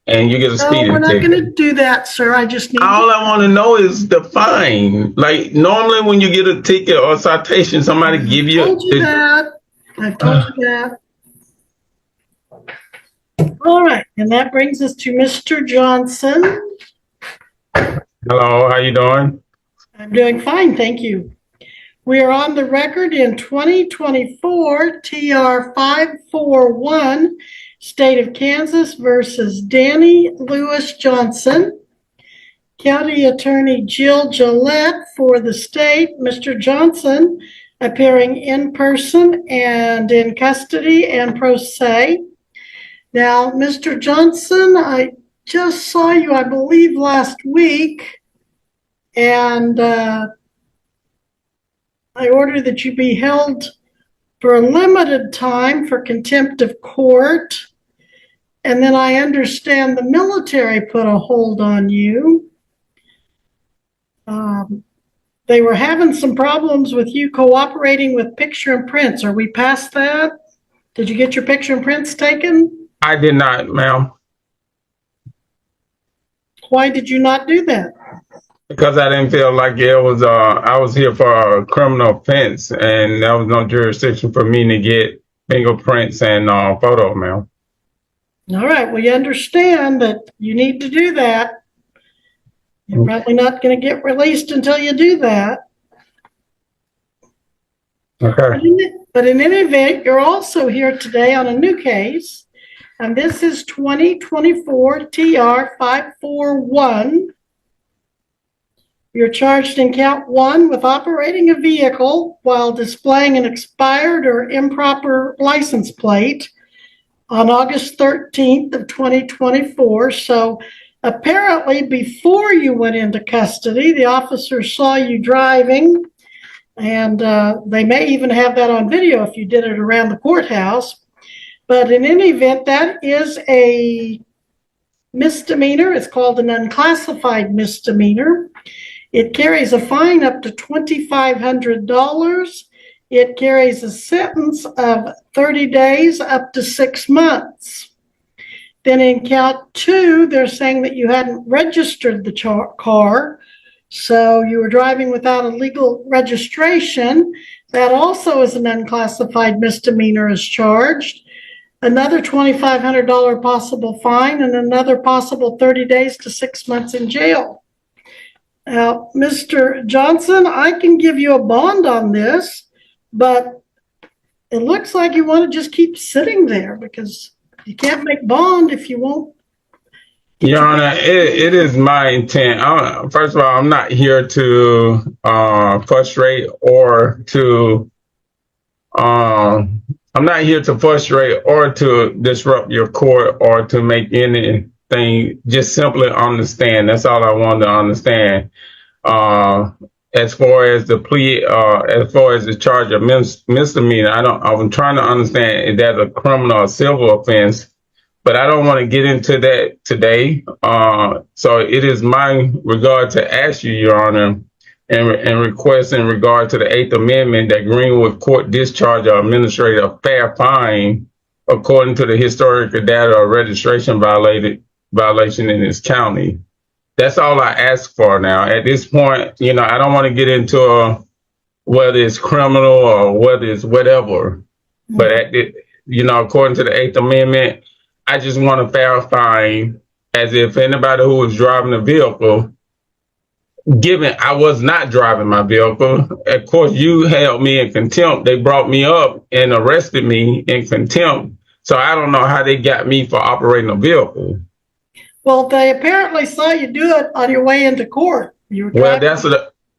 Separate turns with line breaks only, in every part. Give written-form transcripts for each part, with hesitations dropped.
and you get a
No,
speeding
we're not
ticket.
going to do that, sir. I just need
All I want to know is the fine. Like normally when you get a ticket or a citation, somebody give you.
told you that. I've told you that. All right, and that brings us to Mr. Johnson.
Hello, how you doing?
I'm doing fine, thank you. We are on the record in 2024 TR 541, State of Kansas versus Danny Lewis Johnson. County Attorney Jill Gillette for the state. Mr. Johnson appearing in person and in custody and pro se. Now, Mr. Johnson, I just saw you, I believe, last week, and I order that you be held for a limited time for contempt of court. And then I understand the military put a hold on you. They were having some problems with you cooperating with picture and prints. Are we past that? Did you get your picture and prints taken?
I did not, ma'am.
Why did you not do that?
Because I didn't feel like it was, I was here for a criminal offense and there was no jurisdiction for me to get fingerprints and photo, ma'am.
All right, well, you understand that you need to do that. You're probably not going to get released until you do that.
Okay.
But in any event, you're also here today on a new case, and this is 2024 TR 541. You're charged in count 1 with operating a vehicle while displaying an expired or improper license plate on August 13th of 2024. So apparently before you went into custody, the officers saw you driving, and they may even have that on video if you did it around the courthouse. But in any event, that is a misdemeanor. It's called an unclassified misdemeanor. It carries a fine up to $2,500. It carries a sentence of 30 days up to 6 months. Then in count 2, they're saying that you hadn't registered the car, so you were driving without a legal registration. That also is an unclassified misdemeanor as charged. Another $2,500 possible fine and another possible 30 days to 6 months in jail. Now, Mr. Johnson, I can give you a bond on this, but it looks like you want to just keep sitting there because you can't make bond if you won't.
Your Honor, it is my intent. First of all, I'm not here to frustrate or to disrupt your court or to make anything. Just simply understand. That's all I wanted to understand. As far as the plea, as far as the charge of misdemeanor, I'm trying to understand if that's a criminal or civil offense, but I don't want to get into that today. So it is my regard to ask you, Your Honor, and request in regard to the 8th Amendment that Greenwood Court discharge or administrate a fair fine according to the historical data or registration violation in this county. That's all I ask for now. At this point, I don't want to get into whether it's criminal or whether it's whatever. But according to the 8th Amendment, I just want a fair fine, as if anybody who was driving a vehicle, given I was not driving my vehicle, of course, you held me in contempt. They brought me up and arrested me in contempt. So I don't know how they got me for operating a vehicle.
Well, they apparently saw you do it on your way into court.
Well, that's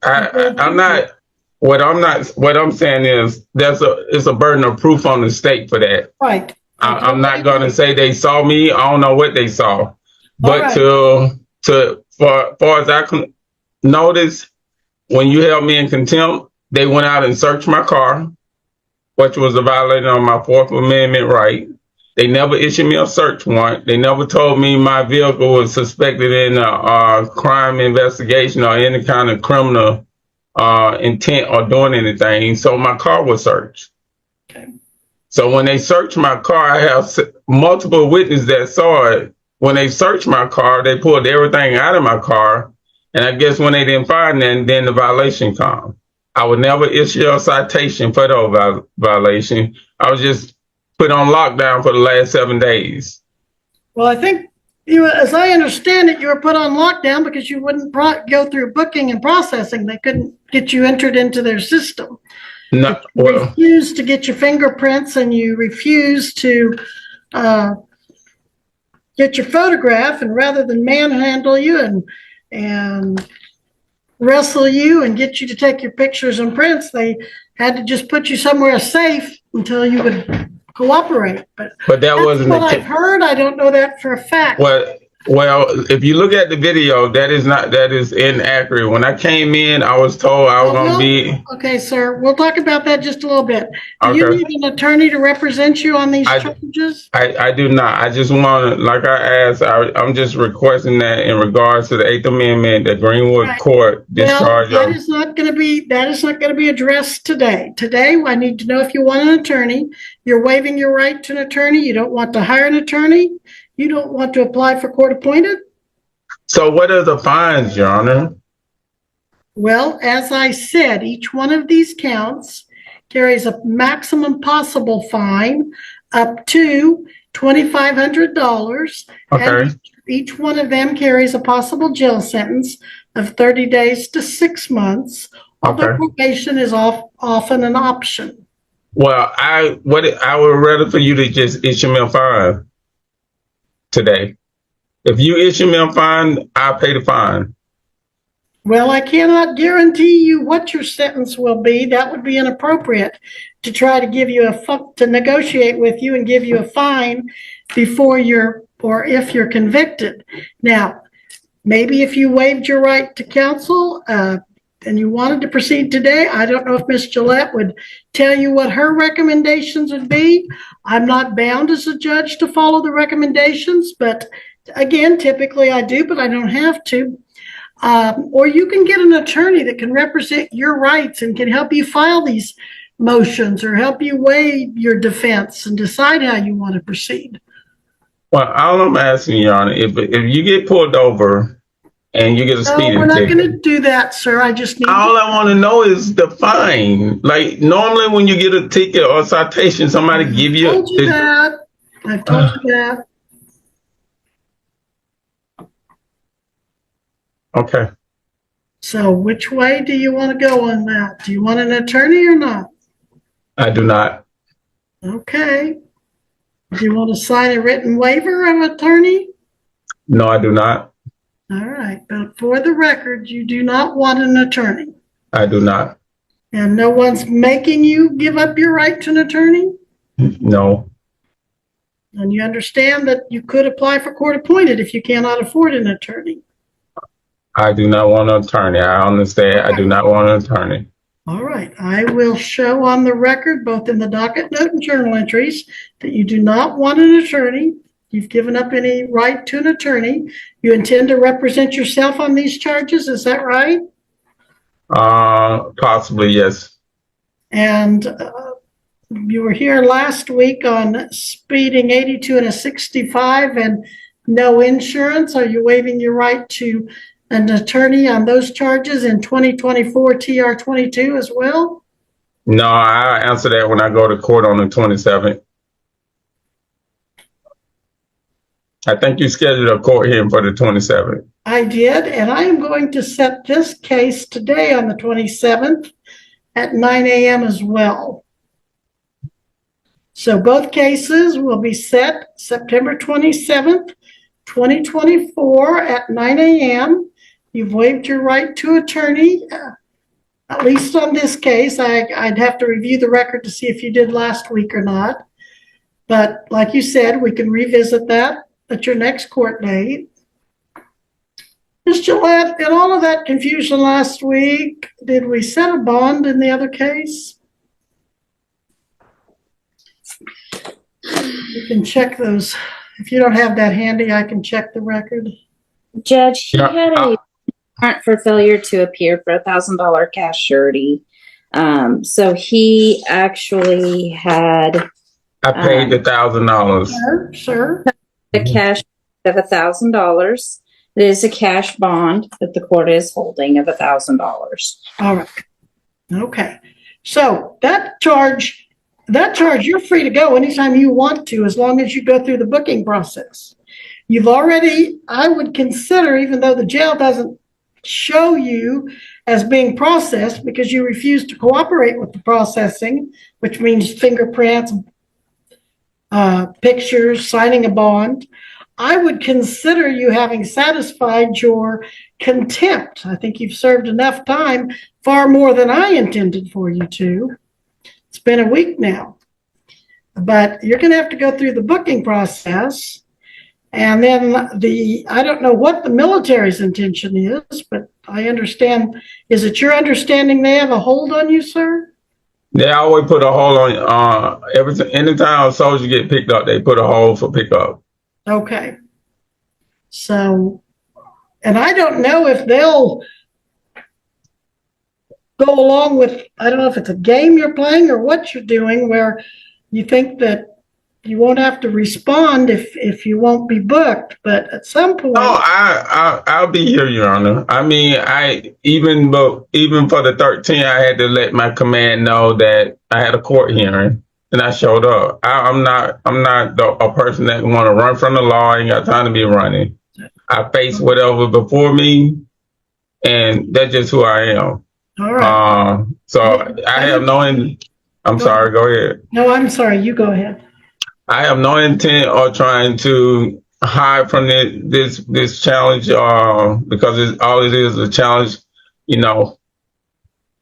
I'm not. What I'm saying is it's a burden of proof on the state for that.
Right.
I'm not going to say they saw me. I don't know what they saw, but
right.
far as I can notice, when you held me in contempt, they went out and searched my car, which was a violation of my 4th Amendment right. They never issued me a search warrant. They never told me my vehicle was suspected in a crime investigation or any kind of criminal intent or doing anything. So my car was searched. Okay. So when they searched my car, I have multiple witnesses that saw it when they searched my car, they pulled everything out of my car. And I guess when they didn't find that, then the violation come. I would never issue a citation for the violation. I was just put on lockdown for the last 7 days.
Well, I think you, as I understand it, you were put on lockdown because you wouldn't go through booking and processing. They couldn't get you entered into their system.
No,
You
well,
refused to get your fingerprints, and you refused to get your photograph. And rather than manhandle you and wrestle you and get you to take your pictures and prints, they had to just put you somewhere safe until you would cooperate. But
that
that's
wasn't
what
the
I've
case.
heard. I don't know that for a fact.
Well, if you look at the video, that is inaccurate. When I came in, I was told I was going to be.
Okay, sir. We'll talk about that just a little bit. Do you
Okay.
need an attorney to represent you on these charges?
I do not. I just want to, like I asked, I'm just requesting that in regards to the Eighth Amendment, the Greenwood
Right.
Court discharge.
Well, that is not going to be addressed today. Today, I need to know if you want an attorney. You're waiving your right to an attorney. You don't want to hire an attorney. You don't want to apply for court appointed.
So what are the fines, Your Honor?
Well, as I said, each one of these counts carries a maximum possible fine up to $2,500.
Okay.
And each one of them carries a possible jail sentence of 30 days to 6 months. Although
Okay.
probation is often an option.
Well, I would rather for you to just issue me a fine today. If you issue me a fine, I'll pay the fine.
Well, I cannot guarantee you what your sentence will be. That would be inappropriate to try to give you to negotiate with you and give you a fine before or if you're convicted. Now, maybe if you waived your right to counsel and you wanted to proceed today, I don't know if Ms. Gillette would tell you what her recommendations would be. I'm not bound as a judge to follow the recommendations, but again, typically I do, but I don't have to. Or you can get an attorney that can represent your rights and can help you file these motions or help you weigh your defense and decide how you want to proceed.
Well, all I'm asking, Your Honor, if you get pulled over and you get a
No,
speeding
we're not
ticket,
going to do that, sir. I just need
all I want to know is the fine. Like normally when you get a ticket or a citation, somebody give you.
I've told you that.
Okay.
So which way do you want to go on that? Do you want an attorney or not?
I do not.
Okay. Do you want to sign a written waiver of attorney?
No, I do not.
All right. But for the record, you do not want an attorney.
I do not.
And no one's making you give up your right to an attorney?
No.
And you understand that you could apply for court appointed if you cannot afford an attorney.
I do not want an attorney. I understand. I do not want an attorney.
All right. I will show on the record, both in the docket note and journal entries, that you do not want an attorney. You've given up any right to an attorney. You intend to represent yourself on these charges. Is that right?
Possibly, yes.
And you were here last week on speeding 82 and a 65 and no insurance. Are you waiving your right to an attorney on those charges in 2024 TR 22 as well?
No, I'll answer that when I go to court on the 27th. I think you scheduled a court hearing for the 27th.
I did, and I am going to set this case today on the 27th at 9 a.m. as well. So both cases will be set September 27th, 2024 at 9 a.m. You've waived your right to attorney, at least on this case. I'd have to review the record to see if you did last week or not. But like you said, we can revisit that at your next court date. Ms. Gillette, in all of that confusion last week, did we set a bond in the other case? You can check those. If you don't have that handy, I can check the record.
Judge, he had a warrant for failure to appear for $1,000 cash surety. So he actually had
I paid the $1,000.
Sure.
the cash of $1,000. It is a cash bond that the court is holding of $1,000.
All right. Okay. So that charge, you're free to go anytime you want to, as long as you go through the booking process. You've already, I would consider, even though the jail doesn't show you as being processed because you refuse to cooperate with the processing, which means fingerprints, pictures, signing a bond, I would consider you having satisfied your contempt. I think you've served enough time, far more than I intended for you to. It's been a week now. But you're going to have to go through the booking process. And then I don't know what the military's intention is, but I understand, is it your understanding they have a hold on you, sir?
They always put a hold on everything. Anytime a soldier get picked up, they put a hold for pickup.
Okay. So, and I don't know if they'll go along with, I don't know if it's a game you're playing or what you're doing, where you think that you won't have to respond if you won't be booked, but at some point.
No, I'll be here, Your Honor. I mean, even for the 13, I had to let my command know that I had a court hearing, and I showed up. I'm not a person that want to run from the law. I ain't got time to be running. I face whatever before me, and that's just who I am.
All right.
So I have no. I'm sorry. Go ahead.
No, I'm sorry. You go ahead.
I have no intent of trying to hide from this challenge, because all it is a challenge. You know,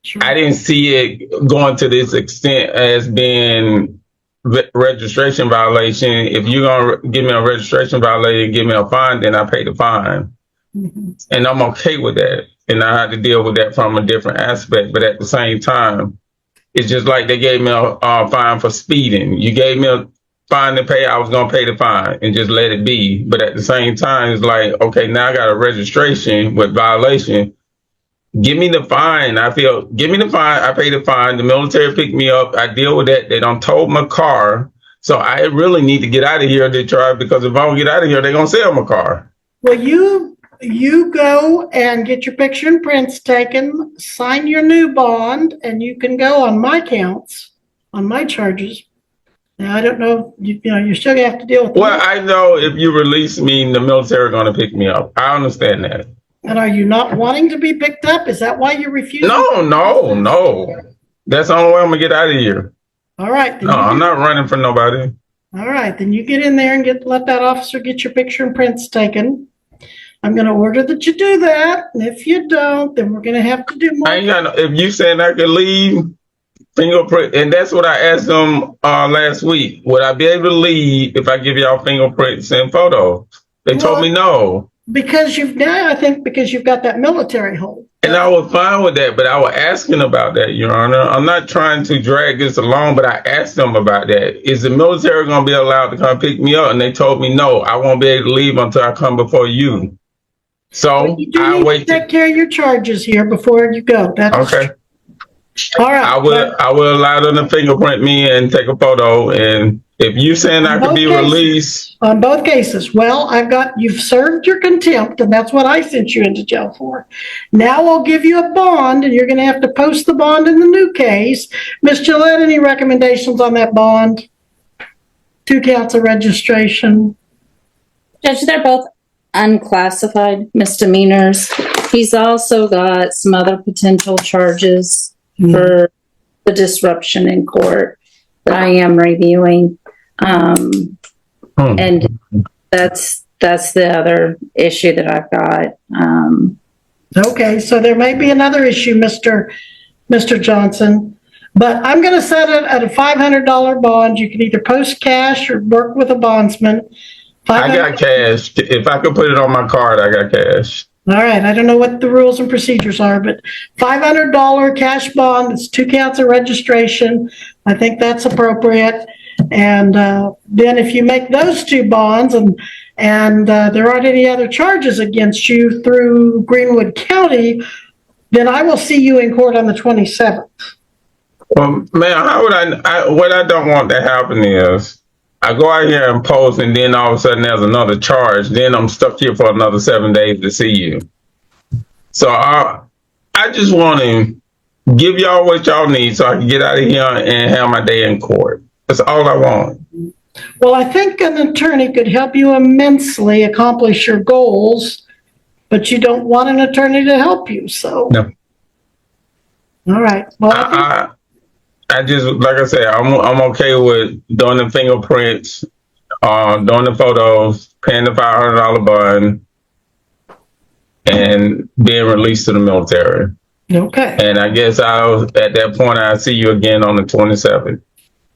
Sure.
I didn't see it going to this extent as being registration violation. If you're gonna give me a registration violation, give me a fine, then I pay the fine, and I'm okay with that. And I had to deal with that from a different aspect. But at the same time, it's just like they gave me a fine for speeding. You gave me a fine to pay, I was going to pay the fine and just let it be. But at the same time, it's like, okay, now I got a registration with violation. Give me the fine. Give me the fine. I pay the fine. The military picked me up. I deal with that. They done towed my car. So I really need to get out of here, Detroit, because if I don't get out of here, they're going to sell my car.
Well, you go and get your picture and prints taken, sign your new bond, and you can go on my counts, on my charges. Now, I don't know, you're still going to have to deal with it.
Well, I know if you release me, the military are going to pick me up. I understand that.
And are you not wanting to be picked up? Is that why you're refusing?
No. That's the only way I'm going to get out of here.
All right.
No, I'm not running for nobody.
All right. Then you get in there and let that officer get your picture and prints taken. I'm going to order that you do that. And if you don't, then we're going to have to do more.
If you said I could leave, fingerprint, and that's what I asked them last week. Would I be able to leave if I give y'all fingerprints and photos? They told me no.
Because you've got that military hold.
And I was fine with that, but I was asking about that, Your Honor. I'm not trying to drag this along, but I asked them about that. Is the military going to be allowed to come pick me up? And they told me no, I won't be able to leave until I come before you. So
I wait to take care of your charges here before you go. That's
okay.
All right.
I will allow them to fingerprint me and take a photo. And if you saying I could be released
on both cases, well, you've served your contempt, and that's what I sent you into jail for. Now I'll give you a bond, and you're going to have to post the bond in the new case. Ms. Gillette, any recommendations on that bond? 2 counts of registration.
Judge, they're both unclassified misdemeanors. He's also got some other potential charges for the disruption in court that I am reviewing. And that's the other issue that I've got.
Okay, so there may be another issue, Mr. Johnson, but I'm going to set it at a $500 bond. You can either post cash or work with a bondsman.
I got cash. If I could put it on my card, I got cash.
All right. I don't know what the rules and procedures are, but $500 cash bond. It's 2 counts of registration. I think that's appropriate. And then if you make those 2 bonds and there aren't any other charges against you through Greenwood County, then I will see you in court on the 27th.
Well, man, how would what I don't want to happen is I go out here and post, and then all of a sudden there's another charge. Then I'm stuck here for another 7 days to see you. So I just want to give y'all what y'all need so I can get out of here and have my day in court. That's all I want.
Well, I think an attorney could help you immensely accomplish your goals, but you don't want an attorney to help you, so.
No.
All right. Well,
I just, like I said, I'm okay with doing the fingerprints, doing the photos, paying the $500 bond, and being released to the military.
okay.
And I guess at that point, I'll see you again on the 27th.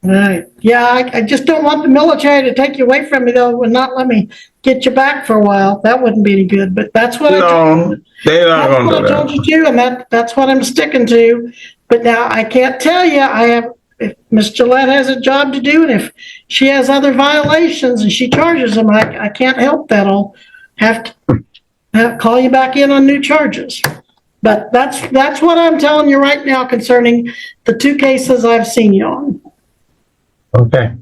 All right. Yeah, I just don't want the military to take you away from me, though, and not let me get you back for a while. That wouldn't be any good, but that's what I told you.
They're not going to do
That's what I told
that.
you to, and that's what I'm sticking to. But now I can't tell you, if Miss Gillette has a job to do, and if she has other violations and she charges them, I can't help that. I'll have to call you back in on new charges. But that's what I'm telling you right now concerning the 2 cases I've seen you on.
Okay.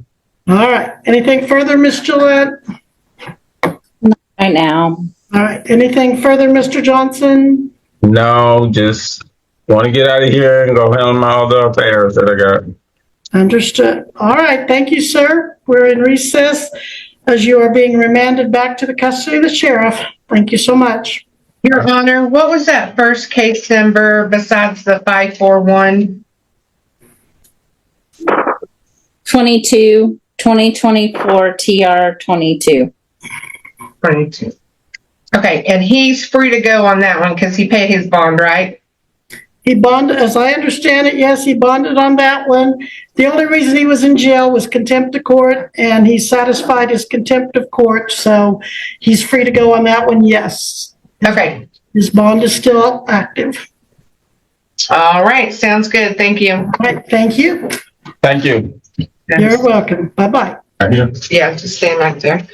All right. Anything further, Miss Gillette?
Right now.
All right. Anything further, Mr. Johnson?
No, just want to get out of here and go handle my other affairs that I got.
Understood. All right. Thank you, sir. We're in recess as you are being remanded back to the custody of the sheriff. Thank you so much.
Your Honor, what was that first case number besides the 541?
2024 TR 22.
22. Okay, and he's free to go on that one because he paid his bond, right?
He bonded, as I understand it, yes, he bonded on that one. The only reason he was in jail was contempt of court, and he satisfied his contempt of court, so he's free to go on that one, yes.
Okay.
His bond is still active.
All right, sounds good. Thank you.
All right, thank you.
Thank you.
You're welcome. Bye-bye.
Right here.
Yeah, just stand right there.